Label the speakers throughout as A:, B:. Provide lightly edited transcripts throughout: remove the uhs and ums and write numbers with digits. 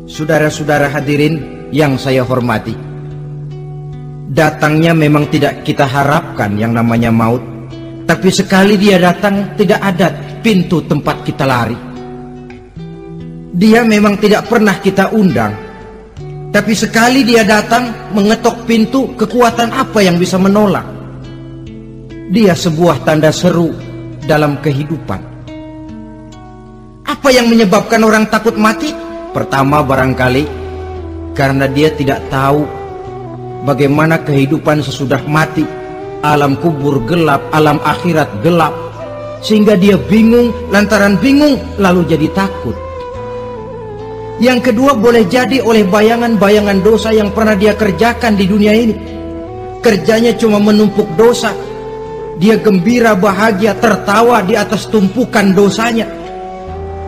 A: Saudara-saudara hadirin yang saya hormati, datangnya memang tidak kita harapkan yang namanya maut, tapi sekali dia datang tidak ada pintu tempat kita lari. Dia memang tidak pernah kita undang, tapi sekali dia datang mengetok pintu, kekuatan apa yang bisa menolak? Dia sebuah tanda seru dalam kehidupan. Apa yang menyebabkan orang takut mati? Pertama barangkali karena dia tidak tahu bagaimana kehidupan sesudah mati. Alam kubur gelap, alam akhirat gelap, sehingga dia bingung. Lantaran bingung lalu jadi takut. Yang kedua boleh jadi oleh bayangan-bayangan dosa yang pernah dia kerjakan di dunia ini. Kerjanya cuma menumpuk dosa. Dia gembira, bahagia, tertawa di atas tumpukan dosanya,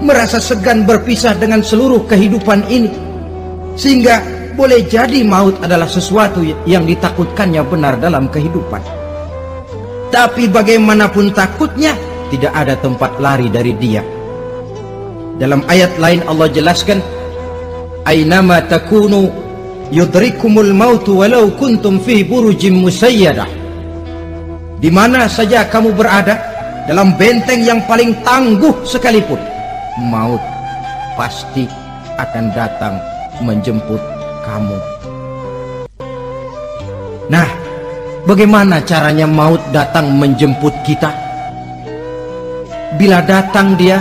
A: merasa segan berpisah dengan seluruh kehidupan ini, sehingga boleh jadi maut adalah sesuatu yang ditakutkannya benar dalam kehidupan. Tapi bagaimanapun takutnya, tidak ada tempat lari dari dia. Dalam ayat lain Allah jelaskan, "Ainama takunu yudrikumul mautu walau kuntum fi burujim musayyadah." Di mana saja kamu berada, dalam benteng yang paling tangguh sekalipun, maut pasti akan datang menjemput kamu. Nah, bagaimana caranya maut datang menjemput kita? Bila datang dia,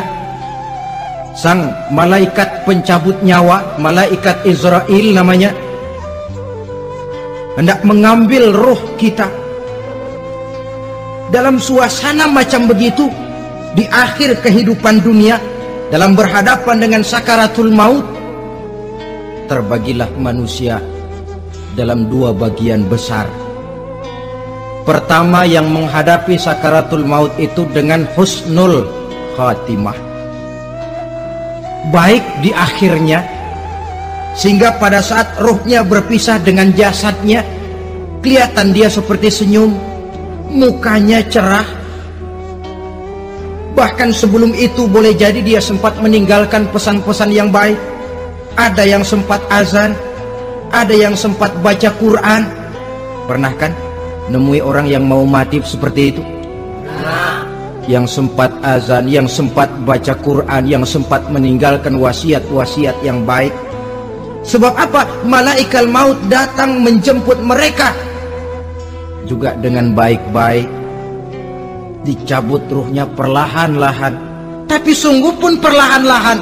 A: sang malaikat pencabut nyawa, malaikat Israel namanya, hendak mengambil roh kita. Dalam suasana macam begitu, di akhir kehidupan dunia, dalam berhadapan dengan sakaratul maut, terbagilah manusia dalam dua bagian besar. Pertama, yang menghadapi sakaratul maut itu dengan husnul khatimah, baik di akhirnya, sehingga pada saat rohnya berpisah dengan jasadnya, kelihatan dia seperti senyum, mukanya cerah. Bahkan sebelum itu boleh jadi dia sempat meninggalkan pesan-pesan yang baik. Ada yang sempat azan, ada yang sempat baca Quran. Pernah kan nemui orang yang mau mati seperti itu? Yang sempat azan, yang sempat baca Quran, yang sempat meninggalkan wasiat-wasiat yang baik. Sebab apa? Malaikat maut datang menjemput mereka juga dengan baik-baik. Dicabut ruhnya perlahan-lahan, tapi sungguh pun perlahan-lahan.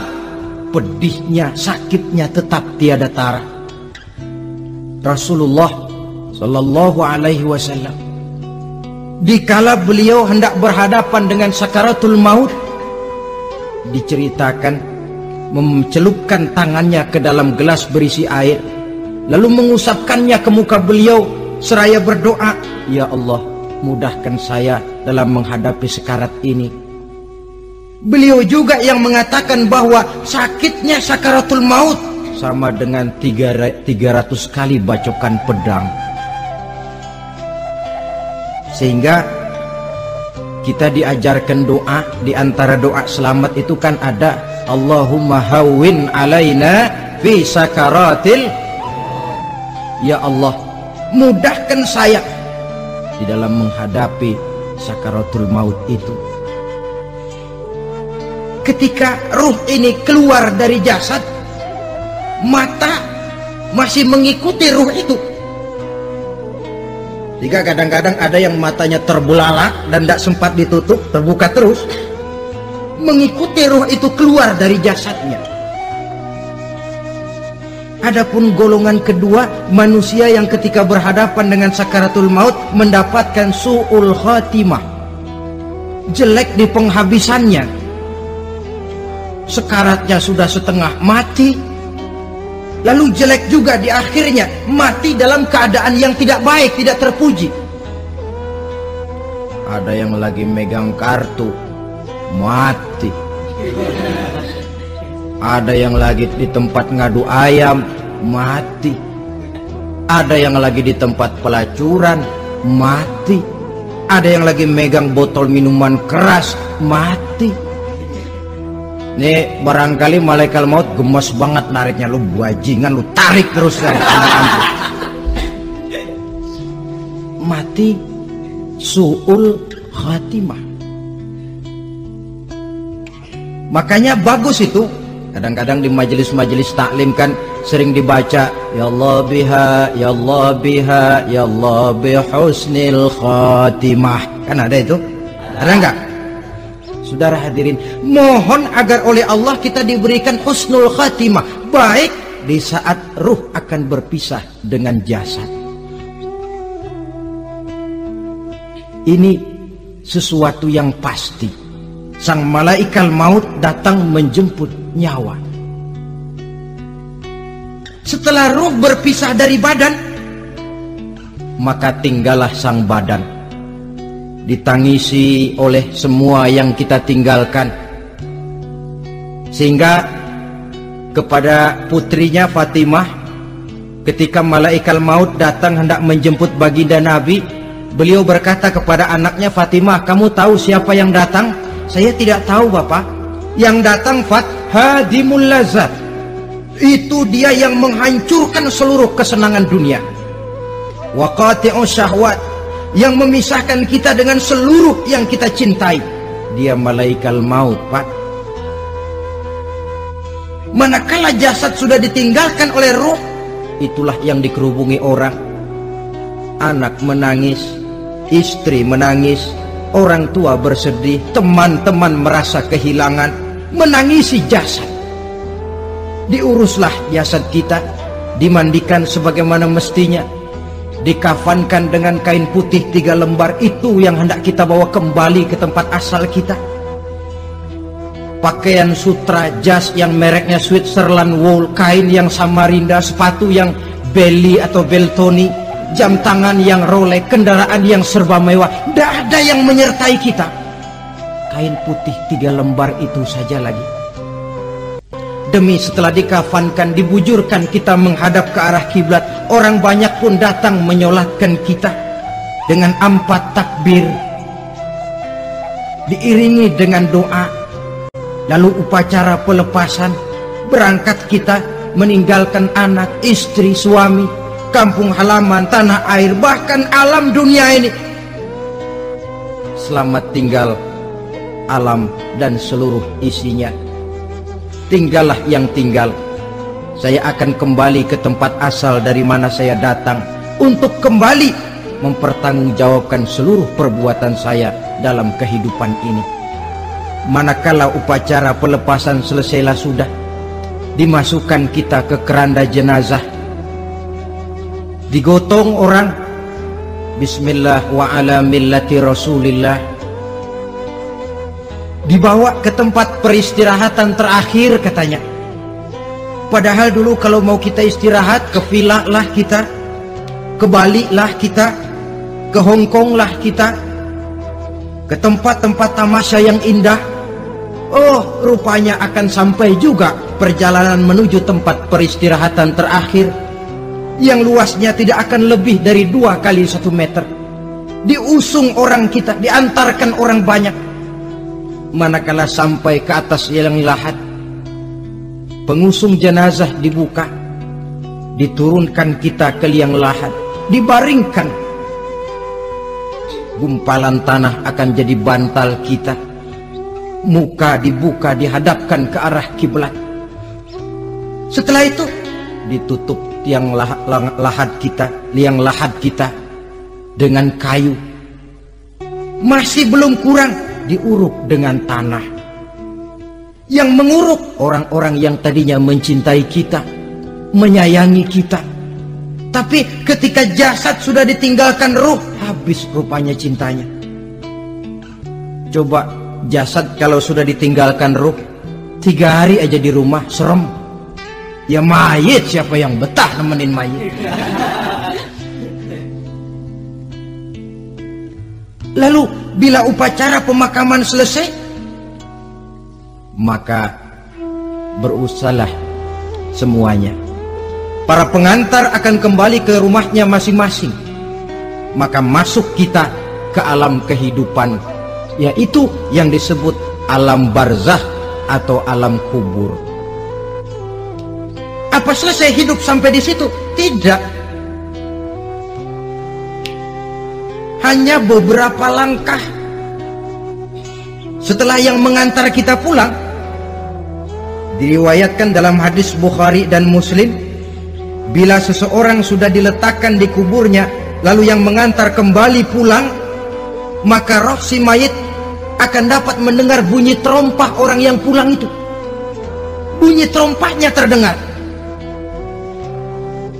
A: Pedihnya, sakitnya tetap tiada tara. Rasulullah Sallallahu Alaihi Wasallam, dikala beliau hendak berhadapan dengan sakaratul maut, diceritakan mencelupkan tangannya ke dalam gelas berisi air, lalu mengusapkannya ke muka beliau seraya berdoa, "Ya Allah, mudahkan saya dalam menghadapi sekarat ini." Beliau juga yang mengatakan bahwa sakitnya sakaratul maut sama dengan 300 kali bacokan pedang. Sehingga kita diajarkan doa. Di antara doa selamat itu kan ada, Allahumma hawwin alaina fi sakaratil. Ya Allah, mudahkan saya di dalam menghadapi sakaratul maut itu. Ketika ruh ini keluar dari jasad, mata masih mengikuti ruh itu. Jika kadang-kadang ada yang matanya terbelalak dan tidak sempat ditutup, terbuka terus, mengikuti ruh itu keluar dari jasadnya. Adapun golongan kedua, manusia yang ketika berhadapan dengan sakaratul maut mendapatkan su'ul khatimah, jelek di penghabisannya. Sekaratnya sudah setengah mati, lalu jelek juga di akhirnya, mati dalam keadaan yang tidak baik, tidak terpuji. Ada yang lagi megang kartu, mati. Ada yang lagi di tempat ngadu ayam, mati. Ada yang lagi di tempat pelacuran, mati. Ada yang lagi megang botol minuman keras, mati. Nih barangkali malaikat maut gemes banget nariknya, lu bajingan, lu tarik terus kan. Mati su'ul khatimah. Makanya bagus itu. Kadang-kadang di majelis-majelis taklim kan sering dibaca, ya Allah biha, ya Allah biha, ya Allah bihusnil khatimah. Kan ada itu? Ada enggak? Saudara hadirin, mohon agar oleh Allah kita diberikan husnul khatimah, baik di saat ruh akan berpisah dengan jasad. Ini sesuatu yang pasti. Sang malaikat maut datang menjemput nyawa. Setelah ruh berpisah dari badan, maka tinggallah sang badan, ditangisi oleh semua yang kita tinggalkan. Sehingga kepada putrinya Fatimah, ketika malaikat maut datang hendak menjemput baginda Nabi, beliau berkata kepada anaknya, Fatimah, kamu tahu siapa yang datang? Saya tidak tahu, Bapak. Yang datang hadimul lazat. Itu dia yang menghancurkan seluruh kesenangan dunia. Wa qati'us syahwat, yang memisahkan kita dengan seluruh yang kita cintai. Dia malaikat maut, Pak. Manakala jasad sudah ditinggalkan oleh ruh, itulah yang dikerubungi orang. Anak menangis, istri menangis, orang tua bersedih, teman-teman merasa kehilangan, menangisi jasad. Diuruslah jasad kita, dimandikan sebagaimana mestinya, dikafankan dengan kain putih 3 lembar. Itu yang hendak kita bawa kembali ke tempat asal kita. Pakaian sutra, jas yang mereknya Switzerland wool, kain yang Samarinda, sepatu yang Belly atau Beltoni, jam tangan yang Rolex, kendaraan yang serba mewah, tidak ada yang menyertai kita. Kain putih 3 lembar itu saja lagi. Demi setelah dikafankan, dibujurkan, kita menghadap ke arah kiblat. Orang banyak pun datang menyolatkan kita dengan 4 takbir, diiringi dengan doa. Lalu upacara pelepasan, berangkat kita meninggalkan anak, istri, suami, kampung halaman, tanah air, bahkan alam dunia ini. Selamat tinggal alam dan seluruh isinya. Tinggallah yang tinggal. Saya akan kembali ke tempat asal dari mana saya datang, untuk kembali mempertanggungjawabkan seluruh perbuatan saya dalam kehidupan ini. Manakala upacara pelepasan selesailah sudah, dimasukkan kita ke keranda jenazah, digotong orang, bismillah wa ala millati rasulillah, dibawa ke tempat peristirahatan terakhir katanya. Padahal dulu kalau mau kita istirahat, ke villa lah kita, ke Bali lah kita, ke Hong Kong lah kita, ke tempat-tempat tamasya yang indah. Oh, rupanya akan sampai juga perjalanan menuju tempat peristirahatan terakhir, yang luasnya tidak akan lebih dari 2 kali 1 meter. Diusung orang kita, diantarkan orang banyak. Manakala sampai ke atas yang lahat, pengusung jenazah dibuka, diturunkan kita ke liang lahat, dibaringkan. Gumpalan tanah akan jadi bantal kita. Muka dibuka, dihadapkan ke arah kiblat. Setelah itu ditutup liang lahat kita dengan kayu. Masih belum kurang, diuruk dengan tanah. Yang menguruk orang-orang yang tadinya mencintai kita, menyayangi kita. Tapi ketika jasad sudah ditinggalkan ruh, habis rupanya cintanya. Coba jasad kalau sudah ditinggalkan ruh, 3 hari aja di rumah, serem. Ya mayit, siapa yang betah nemenin mayit? Lalu bila upacara pemakaman selesai, maka berusahalah semuanya. Para pengantar akan kembali ke rumahnya masing-masing. Maka masuk kita ke alam kehidupan, yaitu yang disebut alam barzakh atau alam kubur. Apa selesai hidup sampai di situ? Tidak. Hanya beberapa langkah setelah yang mengantar kita pulang. Diriwayatkan dalam hadis Bukhari dan Muslim, bila seseorang sudah diletakkan di kuburnya, lalu yang mengantar kembali pulang, maka roh si mayit akan dapat mendengar bunyi terompah orang yang pulang itu. Bunyi terompahnya terdengar.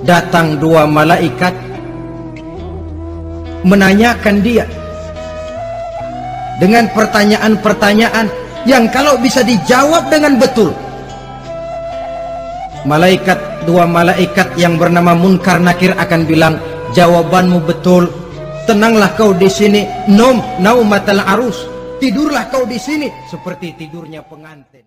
A: Datang dua malaikat menanyakan dia dengan pertanyaan-pertanyaan yang kalau bisa dijawab dengan betul, dua malaikat yang bernama Munkar Nakir akan bilang, jawabanmu betul, tenanglah kau di sini, naumatal arus, tidurlah kau di sini seperti tidurnya pengantin.